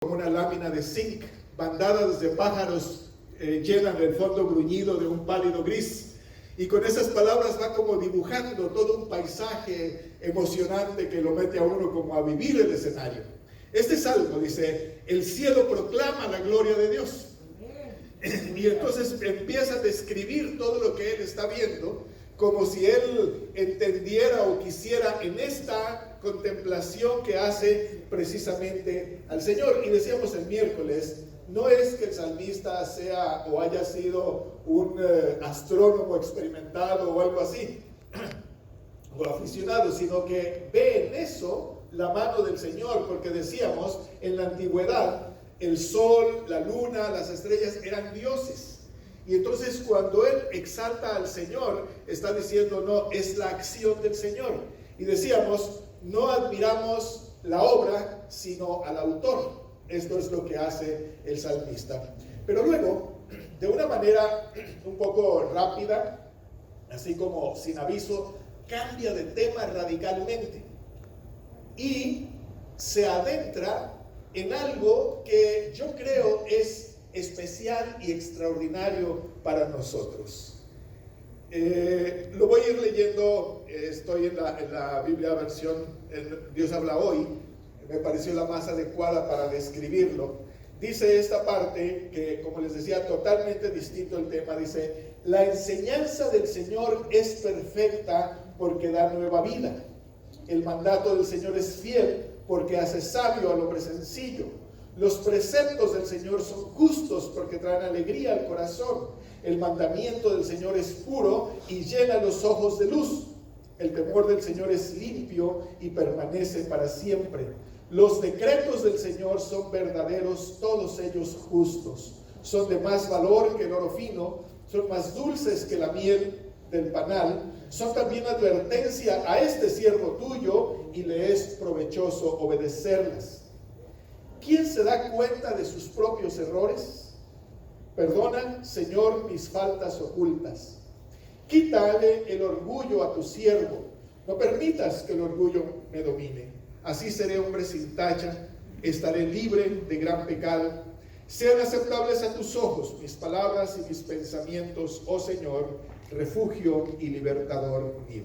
como una lámina de zinc, bandadas de pájaros llenan el fondo bruñido de un pálido gris. Y con esas palabras va como dibujando todo un paisaje emocionante que lo mete a uno como a vivir el escenario. Este salmo dice: el cielo proclama la gloria de Dios. Y entonces empieza a describir todo lo que él está viendo, como si él entendiera o quisiera en esta contemplación que hace precisamente al Señor. Y decíamos el miércoles, no es que el salmista sea o haya sido un astrónomo experimentado o algo así, o aficionado, sino que ve en eso la mano del Señor, porque decíamos, en la antigüedad, el sol, la luna, las estrellas eran dioses. Y entonces cuando él exalta al Señor, está diciendo, no, es la acción del Señor. Y decíamos, no admiramos la obra, sino al autor. Esto es lo que hace el salmista. Pero luego, de una manera un poco rápida, así como sin aviso, cambia de tema radicalmente y se adentra en algo que yo creo es especial y extraordinario para nosotros. Lo voy a ir leyendo, estoy en la Biblia versión Dios habla hoy, me pareció la más adecuada para describirlo. Dice esta parte que, como les decía, totalmente distinto el tema. Dice: la enseñanza del Señor es perfecta porque da nueva vida. El mandato del Señor es fiel porque hace sabio al hombre sencillo. Los preceptos del Señor son justos porque traen alegría al corazón. El mandamiento del Señor es puro y llena los ojos de luz. El temor del Señor es limpio y permanece para siempre. Los decretos del Señor son verdaderos, todos ellos justos. Son de más valor que el oro fino, son más dulces que la miel del panal. Son también advertencia a este siervo tuyo y le es provechoso obedecerlas. ¿Quién se da cuenta de sus propios errores? Perdona, Señor, mis faltas ocultas. Quítale el orgullo a tu siervo. No permitas que el orgullo me domine. Así seré hombre sin tacha, estaré libre de gran pecado. Sean aceptables a tus ojos mis palabras y mis pensamientos, oh Señor, refugio y libertador mío.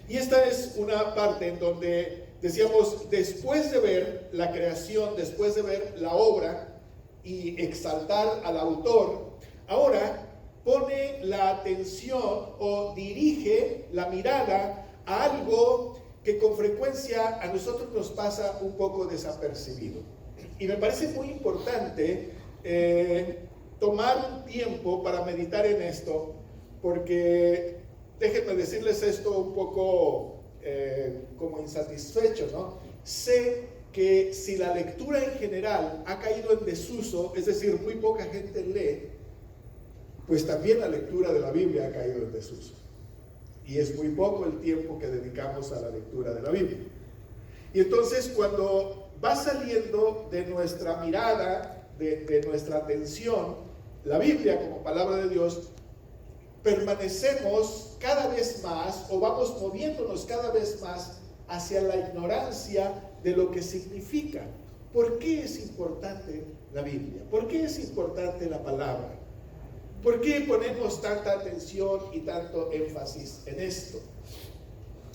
Y esta es una parte en donde decíamos, después de ver la creación, después de ver la obra y exaltar al autor, ahora pone la atención o dirige la mirada a algo que con frecuencia a nosotros nos pasa un poco desapercibido. Y me parece muy importante tomar un tiempo para meditar en esto, porque déjenme decirles esto un poco como insatisfecho, ¿no? Sé que si la lectura en general ha caído en desuso, es decir, muy poca gente lee, pues también la lectura de la Biblia ha caído en desuso. Y es muy poco el tiempo que dedicamos a la lectura de la Biblia. Y entonces cuando va saliendo de nuestra mirada, de nuestra atención, la Biblia como palabra de Dios, permanecemos cada vez más o vamos moviéndonos cada vez más hacia la ignorancia de lo que significa. ¿Por qué es importante la Biblia? ¿Por qué es importante la palabra? ¿Por qué ponemos tanta atención y tanto énfasis en esto?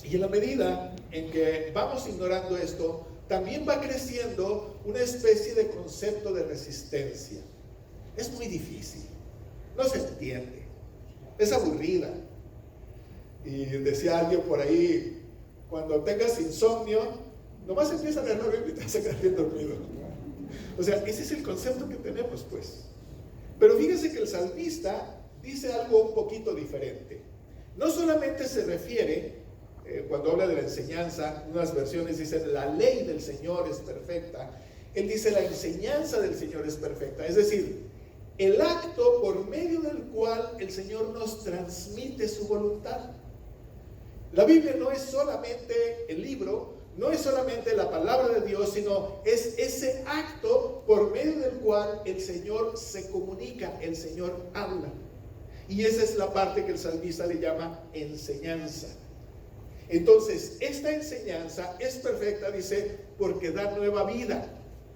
Y en la medida en que vamos ignorando esto, también va creciendo una especie de concepto de resistencia. Es muy difícil, no se entiende, es aburrida. Y decía alguien por ahí, cuando tengas insomnio, nomás empieza a leer la Biblia y te vas a quedar bien dormido. O sea, ese es el concepto que tenemos, pues. Pero fíjense que el salmista dice algo un poquito diferente. No solamente se refiere, cuando habla de la enseñanza, unas versiones dicen la ley del Señor es perfecta. Él dice la enseñanza del Señor es perfecta. Es decir, el acto por medio del cual el Señor nos transmite su voluntad. La Biblia no es solamente el libro, no es solamente la palabra de Dios, sino es ese acto por medio del cual el Señor se comunica, el Señor habla. Y esa es la parte que el salmista le llama enseñanza. Entonces, esta enseñanza es perfecta, dice, porque da nueva vida.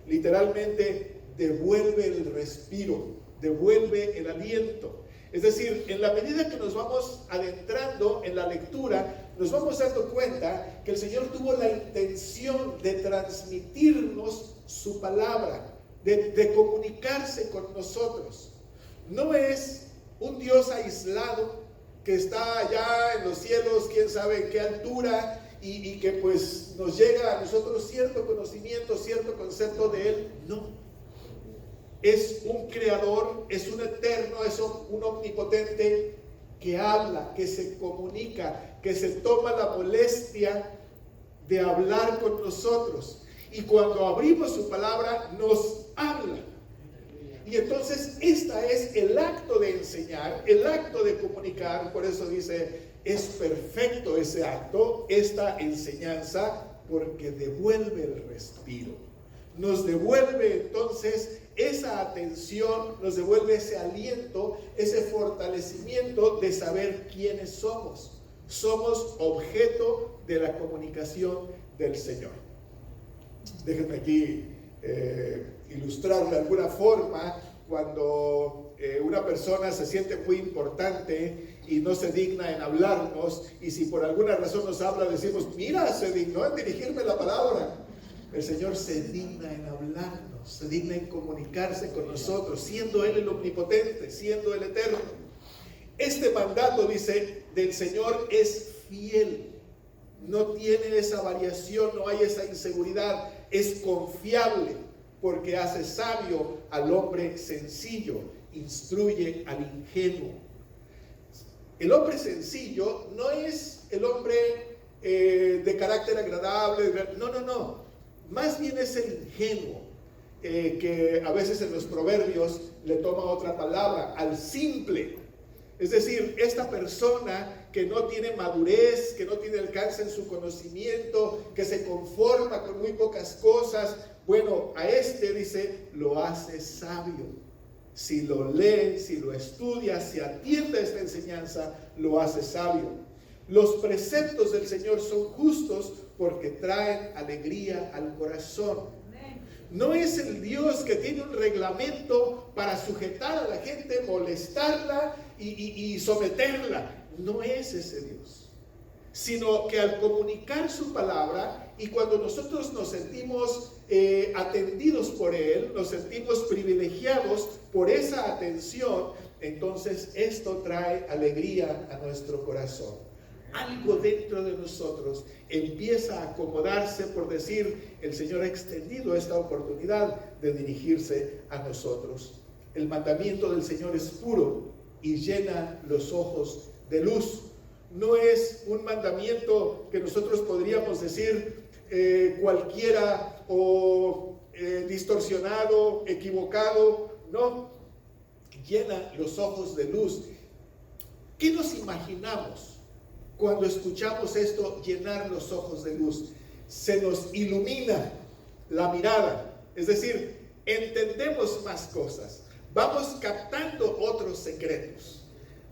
literalmente devuelve el respiro, devuelve el aliento. Es decir, en la medida que nos vamos adentrando en la lectura, nos vamos dando cuenta que el Señor tuvo la intención de transmitirnos su palabra, de comunicarse con nosotros. No es un Dios aislado que está allá en los cielos, quién sabe en qué altura, y que pues nos llega a nosotros cierto conocimiento, cierto concepto de Él. No. Es un creador, es un eterno, es un omnipotente que habla, que se comunica, que se toma la molestia de hablar con nosotros. Y cuando abrimos su palabra, nos habla. Y entonces este es el acto de enseñar, el acto de comunicar. Por eso dice, es perfecto ese acto, esta enseñanza, porque devuelve el respiro. Nos devuelve entonces esa atención, nos devuelve ese aliento, ese fortalecimiento de saber quiénes somos. Somos objeto de la comunicación del Señor. Déjenme aquí ilustrar de alguna forma cuando una persona se siente muy importante y no se digna en hablarnos, y si por alguna razón nos habla, decimos, mira, se dignó en dirigirme la palabra. El Señor se digna en hablarnos, se digna en comunicarse con nosotros, siendo Él el omnipotente, siendo el eterno. Este mandato, dice, del Señor es fiel, no tiene esa variación, no hay esa inseguridad, es confiable, porque hace sabio al hombre sencillo, instruye al ingenuo. El hombre sencillo no es el hombre de carácter agradable, no. Más bien es el ingenuo, que a veces en los proverbios le toma otra palabra, al simple. Es decir, esta persona que no tiene madurez, que no tiene alcance en su conocimiento, que se conforma con muy pocas cosas, bueno, a este dice, lo hace sabio. Si lo lee, si lo estudia, si atiende a esta enseñanza, lo hace sabio. Los preceptos del Señor son justos porque traen alegría al corazón. No es el Dios que tiene un reglamento para sujetar a la gente, molestarla y someterla. No es ese Dios. Sino que al comunicar su palabra, y cuando nosotros nos sentimos atendidos por Él, nos sentimos privilegiados por esa atención, entonces esto trae alegría a nuestro corazón. Algo dentro de nosotros empieza a acomodarse, por decir, el Señor ha extendido esta oportunidad de dirigirse a nosotros. El mandamiento del Señor es puro y llena los ojos de luz. No es un mandamiento que nosotros podríamos decir cualquiera o distorsionado, equivocado. No, llena los ojos de luz. ¿Qué nos imaginamos cuando escuchamos esto, llenar los ojos de luz? Se nos ilumina la mirada, es decir, entendemos más cosas, vamos captando otros secretos,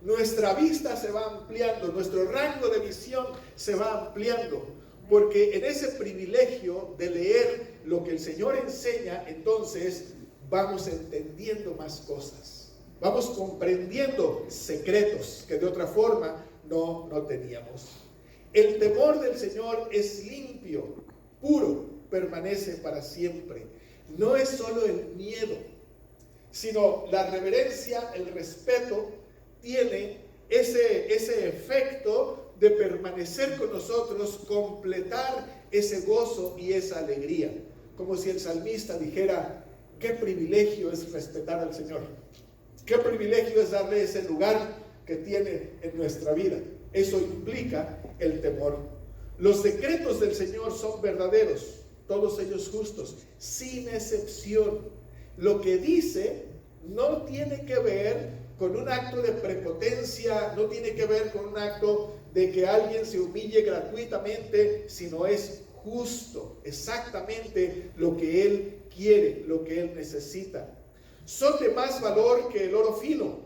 nuestra vista se va ampliando, nuestro rango de visión se va ampliando, porque en ese privilegio de leer lo que el Señor enseña, entonces vamos entendiendo más cosas, vamos comprendiendo secretos que de otra forma no teníamos. El temor del Señor es limpio, puro, permanece para siempre. No es solo el miedo, sino la reverencia, el respeto, tiene ese efecto de permanecer con nosotros, completar ese gozo y esa alegría. Como si el salmista dijera, qué privilegio es respetar al Señor, qué privilegio es darle ese lugar que tiene en nuestra vida. Eso implica el temor. Los decretos del Señor son verdaderos, todos ellos justos, sin excepción. Lo que dice no tiene que ver con un acto de prepotencia, no tiene que ver con un acto de que alguien se humille gratuitamente, sino es justo, exactamente lo que Él quiere, lo que Él necesita. Son de más valor que el oro fino,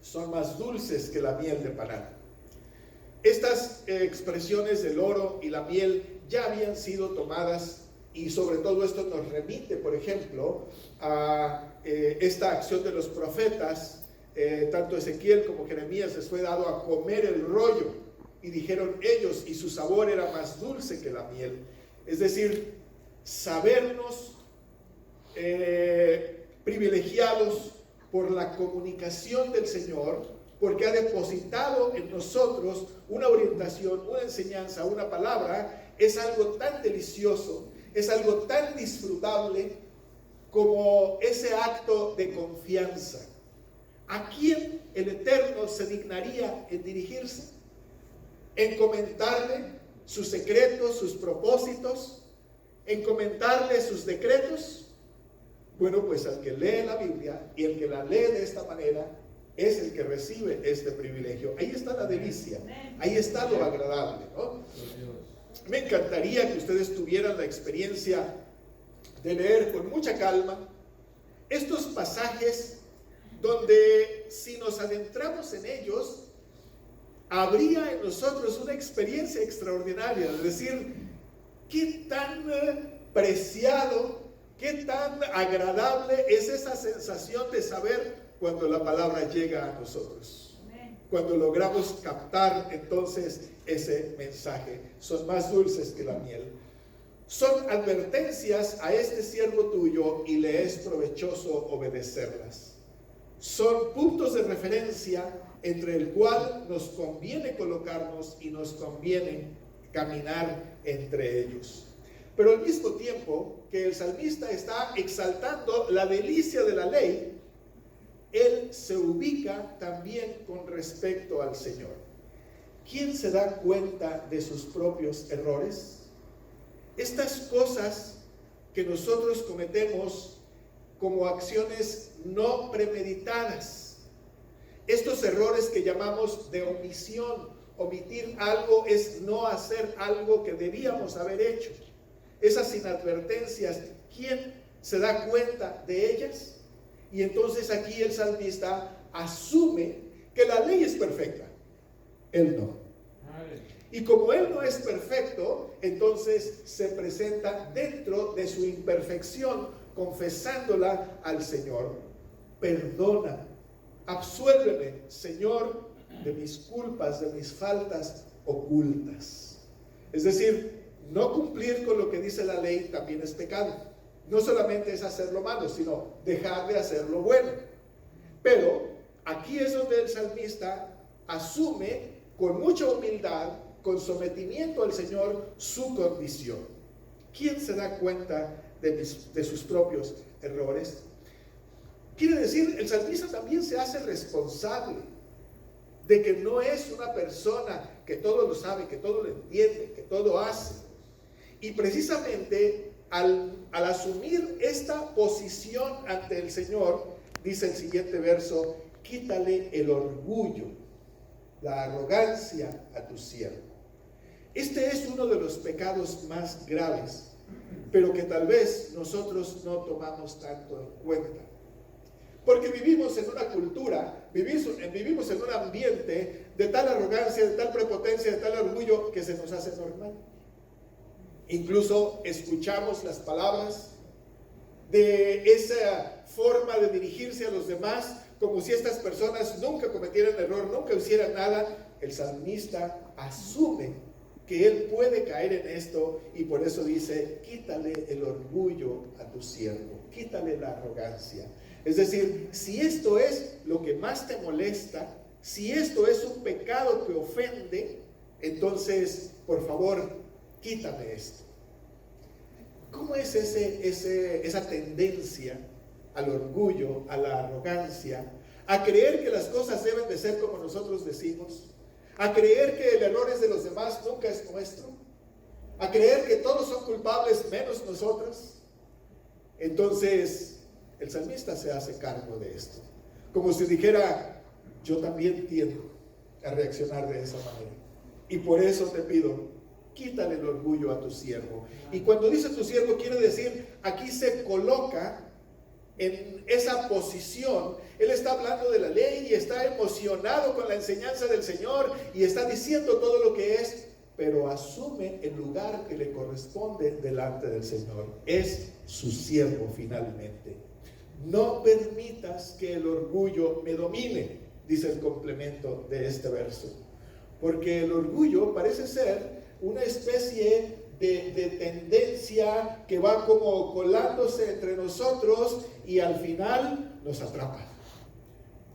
son más dulces que la miel de panal. Estas expresiones del oro y la miel ya habían sido tomadas Y sobre todo esto nos remite, por ejemplo, a esta acción de los profetas. Tanto Ezequiel como Jeremías les fue dado a comer el rollo, y dijeron ellos, y su sabor era más dulce que la miel. Es decir, sabernos privilegiados por la comunicación del Señor, porque ha depositado en nosotros una orientación, una enseñanza, una palabra. Es algo tan delicioso, es algo tan disfrutable como ese acto de confianza. ¿A quién el Eterno se dignaría en dirigirse? En comentarle sus secretos, sus propósitos, en comentarle sus decretos. Bueno, pues al que lee la Biblia y el que la lee de esta manera es el que recibe este privilegio. Ahí está la delicia, ahí está lo agradable, ¿no? Me encantaría que ustedes tuvieran la experiencia de leer con mucha calma estos pasajes donde, si nos adentramos en ellos, habría en nosotros una experiencia extraordinaria, de decir, qué tan preciado, qué tan agradable es esa sensación de saber cuando la palabra llega a nosotros. Cuando logramos captar entonces ese mensaje, son más dulces que la miel. Son advertencias a este siervo tuyo y le es provechoso obedecerlas. Son puntos de referencia entre el cual nos conviene colocarnos y nos conviene caminar entre ellos. Pero al mismo tiempo que el salmista está exaltando la delicia de la ley, él se ubica también con respecto al Señor. ¿Quién se da cuenta de sus propios errores? Estas cosas que nosotros cometemos como acciones no premeditadas, estos errores que llamamos de omisión. Omitir algo es no hacer algo que debíamos haber hecho. Esas inadvertencias, ¿quién se da cuenta de ellas? Y entonces aquí el salmista asume que la ley es perfecta, él no. Y como él no es perfecto, entonces se presenta dentro de su imperfección, confesándola al Señor. Perdona, absuélveme, Señor, de mis culpas, de mis faltas ocultas. Es decir, no cumplir con lo que dice la ley también es pecado. No solamente es hacer lo malo, sino dejar de hacer lo bueno. Pero aquí es donde el salmista asume con mucha humildad, con sometimiento al Señor, su condición. ¿Quién se da cuenta de sus propios errores? Quiere decir, el salmista también se hace responsable de que no es una persona que todo lo sabe, que todo lo entiende, que todo hace. Y precisamente al asumir esta posición ante el Señor, dice el siguiente verso, quítale el orgullo, la arrogancia a tu siervo. Este es uno de los pecados más graves, pero que tal vez nosotros no tomamos tanto en cuenta. Porque vivimos en una cultura, vivimos en un ambiente de tal arrogancia, de tal prepotencia, de tal orgullo que se nos hace normal. Incluso escuchamos las palabras de esa forma de dirigirse a los demás, como si estas personas nunca cometieran error, nunca hicieran nada. El salmista asume que él puede caer en esto y por eso dice, quítale el orgullo a tu siervo, quítale la arrogancia. Es decir, si esto es lo que más te molesta, si esto es un pecado que ofende, entonces, por favor, quítame esto. ¿Cómo es esa tendencia al orgullo, a la arrogancia, a creer que las cosas deben de ser como nosotros decimos, a creer que el error es de los demás, nunca es nuestro, a creer que todos son culpables menos nosotros? Entonces el salmista se hace cargo de esto, como si dijera, yo también tiendo a reaccionar de esa manera, y por eso te pido, quítale el orgullo a tu siervo. Y cuando dice tu siervo, quiere decir, aquí se coloca en esa posición. Él está hablando de la ley y está emocionado con la enseñanza del Señor y está diciendo todo lo que es pero asume el lugar que le corresponde delante del Señor. Es su siervo finalmente. No permitas que el orgullo me domine, dice el complemento de este verso. Porque el orgullo parece ser una especie de tendencia que va como colándose entre nosotros y al final nos atrapa.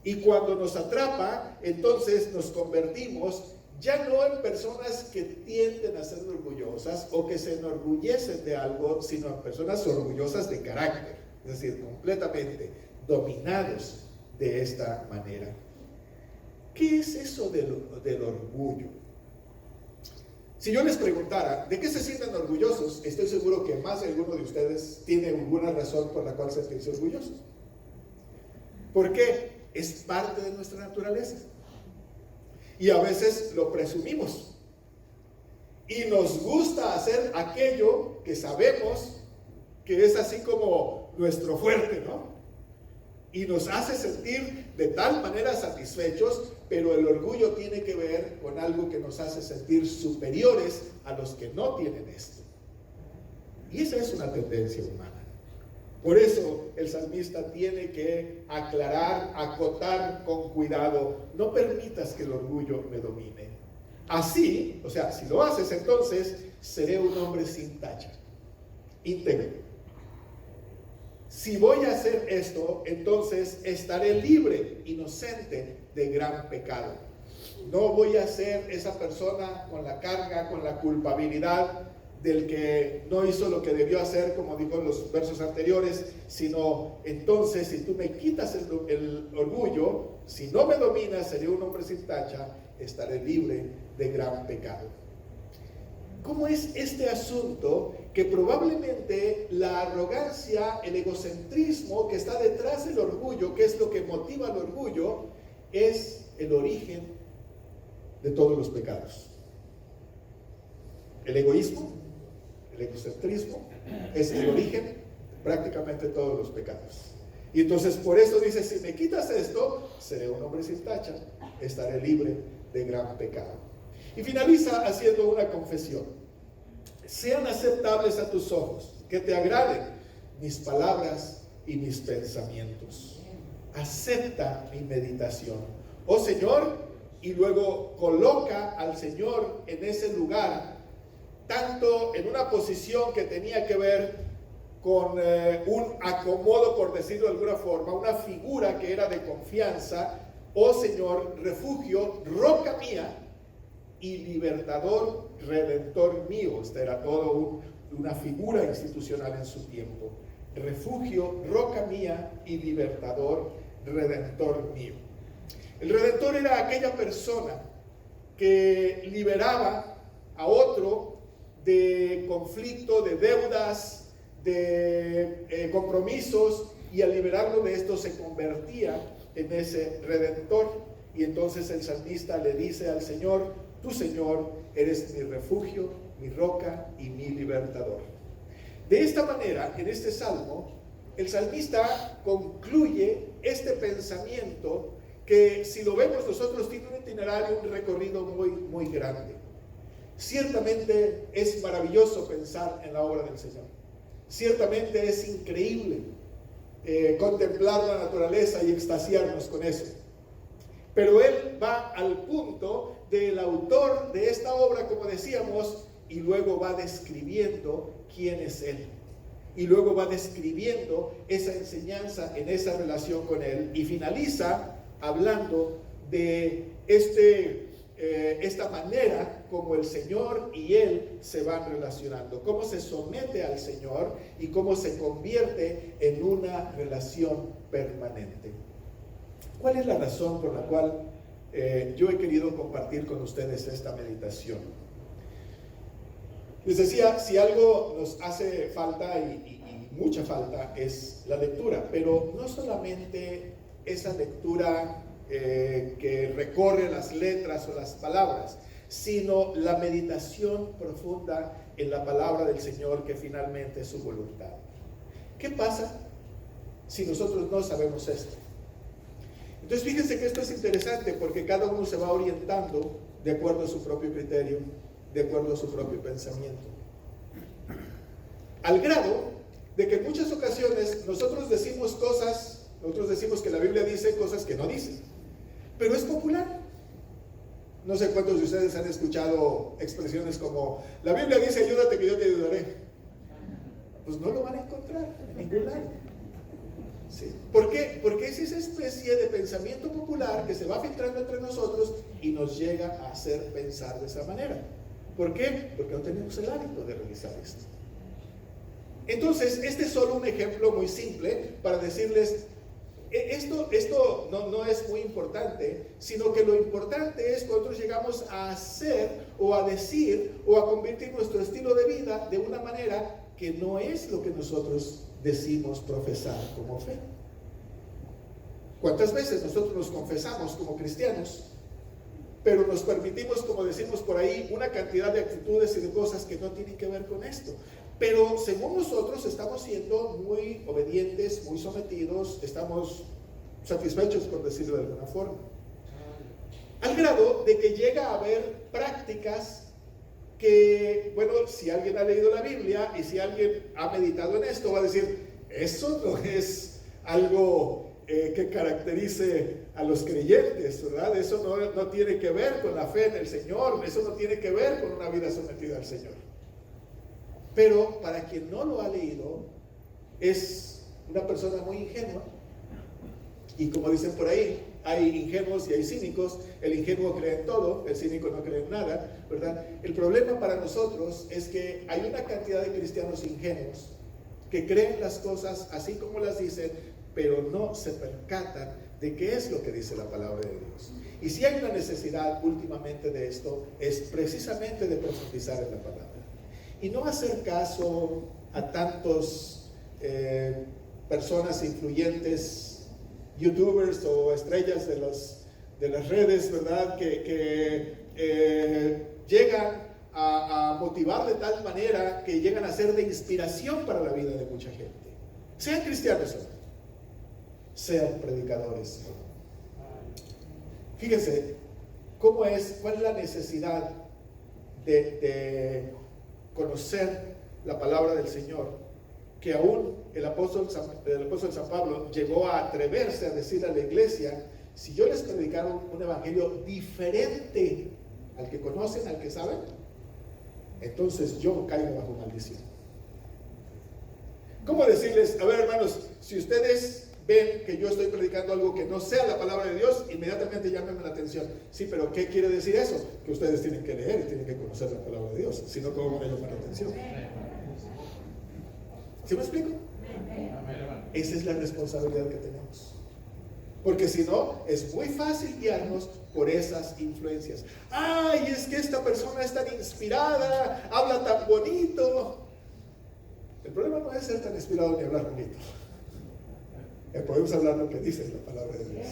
Y cuando nos atrapa, entonces nos convertimos ya no en personas que tienden a ser orgullosas o que se enorgullecen de algo, sino en personas orgullosas de carácter, es decir, completamente dominados de esta manera. ¿Qué es eso del orgullo? Si yo les preguntara, ¿de qué se sienten orgullosos? Estoy seguro que más de alguno de ustedes tiene alguna razón por la cual sentirse orgulloso. ¿Por qué? Es parte de nuestra naturaleza. Y a veces lo presumimos. Y nos gusta hacer aquello que sabemos que es así como nuestro fuerte, ¿no? Y nos hace sentir de tal manera satisfechos, pero el orgullo tiene que ver con algo que nos hace sentir superiores a los que no tienen esto. Y esa es una tendencia humana. Por eso el salmista tiene que aclarar, acotar con cuidado: no permitas que el orgullo me domine. Así, o sea, si lo haces, entonces seré un hombre sin tacha, íntegro. Si voy a hacer esto, entonces estaré libre, inocente de gran pecado. No voy a ser esa persona con la carga, con la culpabilidad del que no hizo lo que debió hacer, como dijo en los versos anteriores, sino entonces, si tú me quitas el orgullo, si no me dominas, seré un hombre sin tacha, estaré libre de gran pecado. ¿Cómo es este asunto que probablemente la arrogancia, el egocentrismo que está detrás del orgullo, que es lo que motiva el orgullo, es el origen de todos los pecados? El egoísmo, el egocentrismo es el origen prácticamente de todos los pecados. Y entonces por eso dice: si me quitas esto, seré un hombre sin tacha, estaré libre de gran pecado. Y finaliza haciendo una confesión: sean aceptables a tus ojos, que te agraden mis palabras y mis pensamientos. Acepta mi meditación, oh Señor, y luego coloca al Señor en ese lugar, tanto en una posición que tenía que ver con un acomodo, por decirlo de alguna forma, una figura que era de confianza: oh Señor, refugio, roca mía y libertador, redentor mío. Esta era todo una figura institucional en su tiempo. Refugio, roca mía y libertador, redentor mío. El redentor era aquella persona que liberaba a otro de conflicto, de deudas, de compromisos, y al liberarlo de esto se convertía en ese redentor. Y entonces el salmista le dice al Señor: tú, Señor, eres mi refugio, mi roca y mi libertador. De esta manera, en este salmo, el salmista concluye este pensamiento que, si lo vemos nosotros, tiene un itinerario, un recorrido muy, muy grande. Ciertamente es maravilloso pensar en la obra del Señor. Ciertamente es increíble contemplar la naturaleza y extasiarnos con eso. Pero él va al punto del autor de esta obra, como decíamos, y luego va describiendo quién es él. Y luego va describiendo esa enseñanza en esa relación con él. Y finaliza hablando de esta manera como el Señor y él se van relacionando. Cómo se somete al Señor y cómo se convierte en una relación permanente. ¿Cuál es la razón por la cual yo he querido compartir con ustedes esta meditación? Les decía, si algo nos hace falta y mucha falta es la lectura, pero no solamente esa lectura que recorre las letras o las palabras, sino la meditación profunda en la palabra del Señor, que finalmente es su voluntad. ¿Qué pasa si nosotros no sabemos esto? Entonces fíjense que esto es interesante, porque cada uno se va orientando de acuerdo a su propio criterio, de acuerdo a su propio pensamiento. Al grado de que en muchas ocasiones nosotros decimos que la Biblia dice cosas que no dice, pero es popular. No sé cuántos de ustedes han escuchado expresiones como: la Biblia dice ayúdate que yo te ayudaré. Pues no lo van a encontrar en ningún lado. ¿Sí? ¿Por qué? Porque es esa especie de pensamiento popular que se va filtrando entre nosotros y nos llega a hacer pensar de esa manera. ¿Por qué? Porque no tenemos el hábito de realizar esto. Entonces, este es solo un ejemplo muy simple para decirles: esto no es muy importante, sino que lo importante es cuando nosotros llegamos a hacer o a decir o a convertir nuestro estilo de vida de una manera que no es lo que nosotros decimos profesar como fe. ¿Cuántas veces nosotros nos confesamos como cristianos, pero nos permitimos, como decimos por ahí, una cantidad de actitudes y de cosas que no tienen que ver con esto? Pero según nosotros estamos siendo muy obedientes, muy sometidos, estamos satisfechos, por decirlo de alguna forma. Al grado de que llega a haber prácticas que, bueno, si alguien ha leído la Biblia y si alguien ha meditado en esto, va a decir: eso no es algo que caracterice a los creyentes, ¿verdad? Eso no tiene que ver con la fe en el Señor, eso no tiene que ver con una vida sometida al Señor. Pero para quien no lo ha leído, es una persona muy ingenua. Y como dicen por ahí, hay ingenuos y hay cínicos. El ingenuo cree en todo, el cínico no cree en nada, ¿verdad? El problema para nosotros es que hay una cantidad de cristianos ingenuos que creen las cosas así como las dicen, pero no se percatan de qué es lo que dice la palabra de Dios. Y si hay una necesidad últimamente de esto, es precisamente de profundizar en la palabra. Y no hacer caso a tantos personas influyentes, youtubers o estrellas de las redes, ¿verdad? Que llegan a motivar de tal manera que llegan a ser de inspiración para la vida de mucha gente. Sean cristianos o no, sean predicadores o no. Fíjense cuál es la necesidad de conocer la palabra del Señor, que aún el apóstol San Pablo llegó a atreverse a decir a la iglesia: si yo les predicara un evangelio diferente al que conocen, al que saben, entonces yo caigo bajo maldición. ¿Cómo decirles? A ver, hermanos, si ustedes ven que yo estoy predicando algo que no sea la palabra de Dios, inmediatamente llámenme la atención. Sí, pero ¿qué quiere decir eso? Que ustedes tienen que leer y tienen que conocer la palabra de Dios, si no, ¿cómo van a llamar la atención? ¿Sí me explico? Esa es la responsabilidad que tenemos. Porque si no, es muy fácil guiarnos por esas influencias. ¡Ay, es que esta persona es tan inspirada, habla tan bonito! El problema no es ser tan inspirado ni hablar bonito. Podemos hablar lo que dice la palabra de Dios.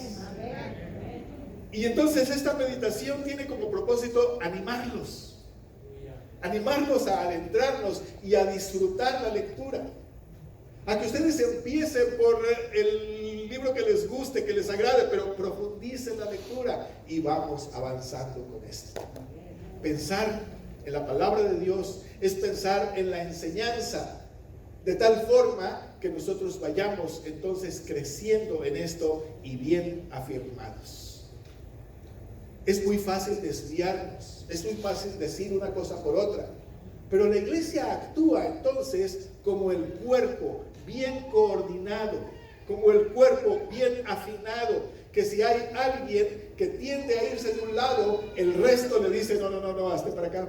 Y entonces esta meditación tiene como propósito animarlos a adentrarnos y a disfrutar la lectura, a que ustedes empiecen por el libro que les guste, que les agrade, pero profundicen la lectura y vamos avanzando con esto. Pensar en la palabra de Dios es pensar en la enseñanza, de tal forma que nosotros vayamos entonces creciendo en esto y bien afirmados. Es muy fácil desviarnos, es muy fácil decir una cosa por otra, pero la iglesia actúa entonces como el cuerpo bien coordinado, como el cuerpo bien afinado, que si hay alguien que tiende a irse de un lado, el resto le dice: no, hazte para acá,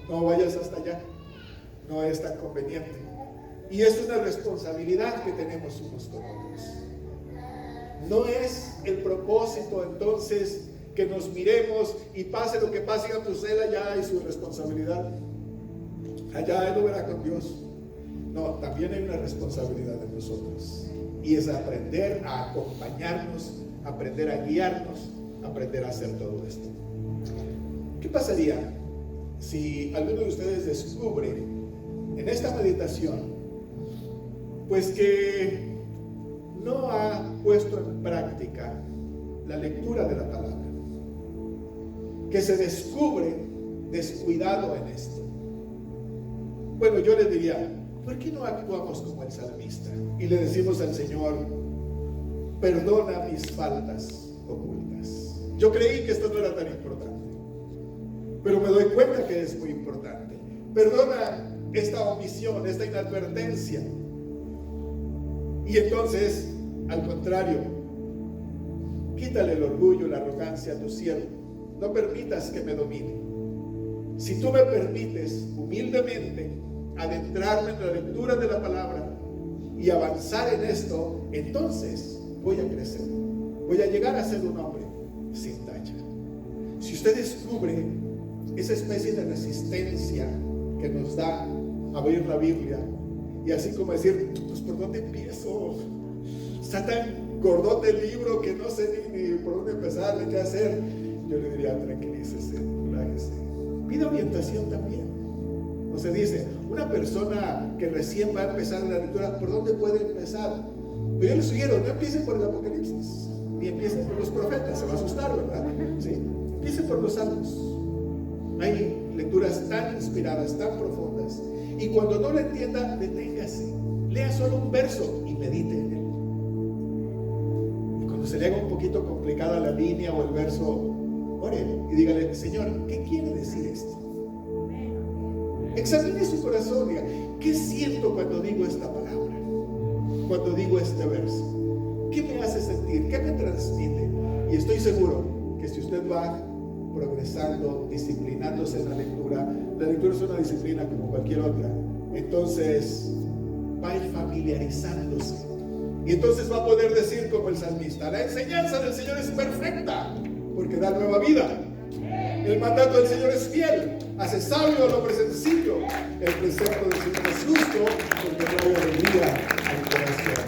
no vayas hasta allá, no es tan conveniente. Y es una responsabilidad que tenemos unos con otros. No es el propósito entonces que nos miremos y pase lo que pase, entonces él allá y su responsabilidad, allá él lo verá con Dios. No, también hay una responsabilidad de nosotros, y es aprender a acompañarnos, aprender a guiarnos, aprender a hacer todo esto. ¿Qué pasaría si alguno de ustedes descubre en esta meditación pues que no ha puesto en práctica la lectura de la palabra, que se descubre descuidado en esto. Bueno, yo le diría, ¿por qué no actuamos como el salmista? Y le decimos al Señor, perdona mis faltas ocultas. Yo creí que esto no era tan importante, pero me doy cuenta que es muy importante. Perdona esta omisión, esta inadvertencia. Y entonces, al contrario, quítale el orgullo, la arrogancia a tu siervo. No permitas que me domine. Si tú me permites humildemente adentrarme en la lectura de la palabra y avanzar en esto, entonces voy a crecer. Voy a llegar a ser un hombre sin tacha. Si usted descubre esa especie de resistencia que nos da abrir la Biblia y así como decir, pues ¿por dónde empiezo? Está tan gordote el libro que no sé ni por dónde empezar, ni qué hacer. Yo le diría, tranquilícese, relájese. Pida orientación también. No se dice, una persona que recién va a empezar la lectura, ¿por dónde puede empezar? Pero yo le sugiero, no empiece por el Apocalipsis, ni empiece por los profetas, se va a asustar, ¿verdad? ¿Sí? Empiece por los Salmos. Hay lecturas tan inspiradas, tan profundas. Y cuando no lo entienda, deténgase. Lea solo un verso y medite en él. Y cuando se le haga un poquito complicada la línea o el verso, ore y dígale, Señor, ¿qué quiere decir esto? Examine su corazón, diga, ¿qué siento cuando digo esta palabra? Cuando digo este verso, ¿qué me hace sentir? ¿Qué me transmite? Y estoy seguro que si usted va progresando, disciplinándose en la lectura es una disciplina como cualquier otra, entonces va a ir familiarizándose. Y entonces va a poder decir como el salmista, la enseñanza del Señor es perfecta, porque da nueva vida. El mandato del Señor es fiel, hace sabio al hombre sencillo. El precepto del Señor es justo, porque trae alegría al corazón.